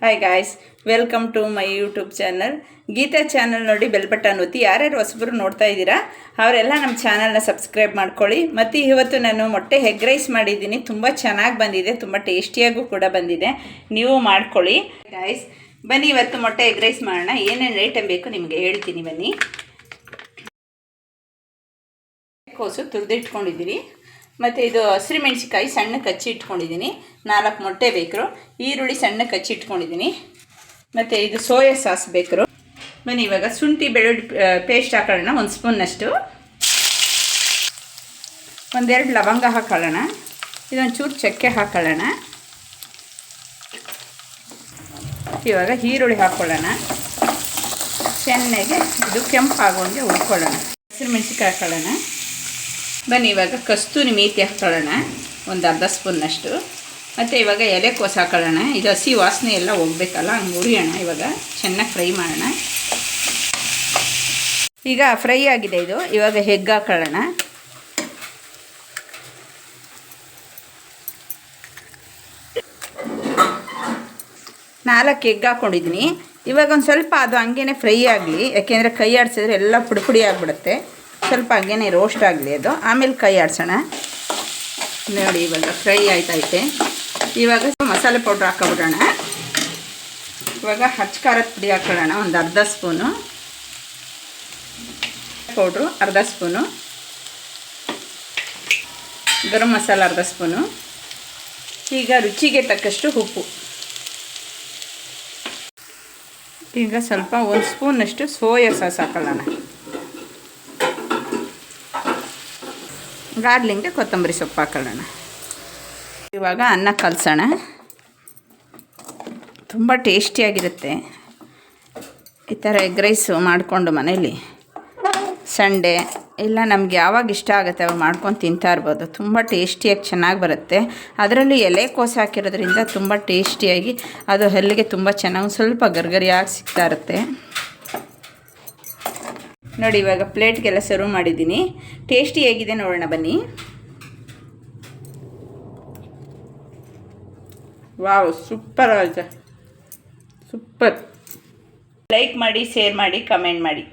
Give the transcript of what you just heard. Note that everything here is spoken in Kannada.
Hi guys, welcome to my YouTube channel. Geetha channel ನೋಡಿ ಬೆಲ್ ಬಟನ್ ಒತ್ತಿ. ಯಾರ್ಯಾರು ಹೊಸಬರು ನೋಡ್ತಾ ಇದ್ದೀರಾ ಅವರೆಲ್ಲ ನಮ್ಮ ಚಾನಲ್ನ ಸಬ್ಸ್ಕ್ರೈಬ್ ಮಾಡ್ಕೊಳ್ಳಿ. ಮತ್ತು ಇವತ್ತು ನಾನು ಮೊಟ್ಟೆ ಎಗ್ ರೈಸ್ ಮಾಡಿದ್ದೀನಿ. ತುಂಬ ಚೆನ್ನಾಗಿ ಬಂದಿದೆ, ತುಂಬ ಟೇಸ್ಟಿಯಾಗೂ ಕೂಡ ಬಂದಿದೆ. ನೀವು ಮಾಡ್ಕೊಳ್ಳಿ ಗಾಯ್ಸ್. ಬನ್ನಿ ಇವತ್ತು ಮೊಟ್ಟೆ ಎಗ್ ರೈಸ್ ಮಾಡೋಣ. ಏನೇನು ಐಟಮ್ ಬೇಕು ನಿಮಗೆ ಹೇಳ್ತೀನಿ ಬನ್ನಿ. ಕೋಸು ತುರಿದಿಟ್ಕೊಂಡಿದ್ದೀನಿ, ಮತ್ತು ಇದು ಹಸಿರುಮೆಣ್ಸಿಕಾಯಿ ಸಣ್ಣಕ್ಕೆ ಹಚ್ಚಿ ಇಟ್ಕೊಂಡಿದ್ದೀನಿ. 4 ಮೊಟ್ಟೆ ಬೇಕು. ಈರುಳ್ಳಿ ಸಣ್ಣಕ್ಕೆ ಹಚ್ಚಿ ಇಟ್ಕೊಂಡಿದ್ದೀನಿ. ಮತ್ತು ಇದು ಸೋಯಾ ಸಾಸ್ ಬೇಕು. ಬನ್ನಿ ಇವಾಗ ಶುಂಠಿ ಬೆಳ್ಳುಳ್ಳಿ ಪೇಸ್ಟ್ ಹಾಕೊಳ್ಳೋಣ. 1 ಸ್ಪೂನ್ನಷ್ಟು. 1-2 ಲವಂಗ ಹಾಕೊಳ್ಳೋಣ. ಇದೊಂಚೂರು ಚಕ್ಕೆ ಹಾಕೊಳ್ಳೋಣ. ಇವಾಗ ಈರುಳ್ಳಿ ಹಾಕ್ಕೊಳ್ಳೋಣ. ಚೆನ್ನಾಗಿ ಇದು ಕೆಂಪು ಆಗೋಂಗೆ ಹುರ್ಕೊಳ್ಳೋಣ. ಹಸಿರುಮೆಣ್ಸಿಕಾಯಿ ಹಾಕೊಳ್ಳೋಣ. ಬನ್ನಿ ಇವಾಗ ಕಸ್ತೂರಿ ಮೇಥಿ ಹಾಕೊಳ್ಳೋಣ, ಒಂದು ಅರ್ಧ ಸ್ಪೂನ್ನಷ್ಟು. ಮತ್ತು ಇವಾಗ ಎಲೆಕೋಸು ಹಾಕೊಳ್ಳೋಣ. ಇದು ಹಸಿ ವಾಸನೆ ಎಲ್ಲ ಹೋಗ್ಬೇಕಲ್ಲ, ಹಂಗೆ ಹುರಿಯೋಣ. ಇವಾಗ ಚೆನ್ನಾಗಿ ಫ್ರೈ ಮಾಡೋಣ. ಈಗ ಫ್ರೈ ಆಗಿದೆ ಇದು. ಇವಾಗ ಎಗ್ ಹಾಕೊಳ್ಳೋಣ. ನಾಲ್ಕು ಎಗ್ ಹಾಕ್ಕೊಂಡಿದ್ದೀನಿ. ಇವಾಗ ಒಂದು ಸ್ವಲ್ಪ ಅದು ಹಂಗೇ ಫ್ರೈ ಆಗಲಿ, ಯಾಕೆಂದರೆ ಕೈ ಆಡಿಸಿದ್ರೆ ಎಲ್ಲ ಪುಡಿ ಆಗಿಬಿಡುತ್ತೆ. ಸ್ವಲ್ಪ ಹಂಗೇ ರೋಸ್ಟ್ ಆಗಲಿ ಅದು, ಆಮೇಲೆ ಕೈ ಆಡಿಸೋಣ. ನೋಡಿ ಇವಾಗ ಫ್ರೈ ಆಯ್ತೈತೆ. ಇವಾಗ ಮಸಾಲೆ ಪೌಡ್ರ್ ಹಾಕೊಬಿಡೋಣ. ಇವಾಗ ಹಚ್ಚ ಖಾರದ ಪುಡಿ ಹಾಕೊಳ್ಳೋಣ, ಒಂದು ಅರ್ಧ ಸ್ಪೂನು. ಪೌಡ್ರು ಅರ್ಧ ಸ್ಪೂನು. ಗರಂ ಮಸಾಲ ಅರ್ಧ ಸ್ಪೂನು. ಈಗ ರುಚಿಗೆ ತಕ್ಕಷ್ಟು ಉಪ್ಪು. ಈಗ ಸ್ವಲ್ಪ 1 ಸ್ಪೂನಷ್ಟು ಸೋಯಾ ಸಾಸ್ ಹಾಕೊಳ್ಳೋಣ. ಗಾರ್ಲಿಂಗ್ಗೆ ಕೊತ್ತಂಬರಿ ಸೊಪ್ಪು ಹಾಕೊಳ್ಳೋಣ. ಇವಾಗ ಅನ್ನ ಕಲಸೋಣ. ತುಂಬ ಟೇಸ್ಟಿಯಾಗಿರುತ್ತೆ ಈ ಥರ ಎಗ್ ರೈಸು ಮಾಡಿಕೊಂಡು ಮನೇಲಿ. ಸಂಡೇ ಇಲ್ಲ ನಮ್ಗೆ ಯಾವಾಗ ಇಷ್ಟ ಆಗುತ್ತೆ ಅವಾಗ ಮಾಡ್ಕೊಂಡು ತಿಂತಾ ಇರ್ಬೋದು. ತುಂಬ ಟೇಸ್ಟಿಯಾಗಿ ಚೆನ್ನಾಗಿ ಬರುತ್ತೆ. ಅದರಲ್ಲಿ ಎಲೆಕೋಸು ಹಾಕಿರೋದ್ರಿಂದ ತುಂಬ ಟೇಸ್ಟಿಯಾಗಿ ಅದು ಹಲ್ಲಿಗೆ ತುಂಬ ಚೆನ್ನಾಗಿ ಸ್ವಲ್ಪ ಗರ್ಗರಿಯಾಗಿ ಸಿಗ್ತಾ ಇರುತ್ತೆ. ನೋಡಿ ಇವಾಗ ಪ್ಲೇಟ್ಗೆಲ್ಲ ಸರ್ವ್ ಮಾಡಿದ್ದೀನಿ. ಟೇಸ್ಟಿ ಹೇಗಿದೆ ನೋಡೋಣ ಬನ್ನಿ. ವಾವ್, ಸೂಪರ್ ಆಗಿದೆ, ಸೂಪರ್. ಲೈಕ್ ಮಾಡಿ, ಶೇರ್ ಮಾಡಿ, ಕಮೆಂಟ್ ಮಾಡಿ.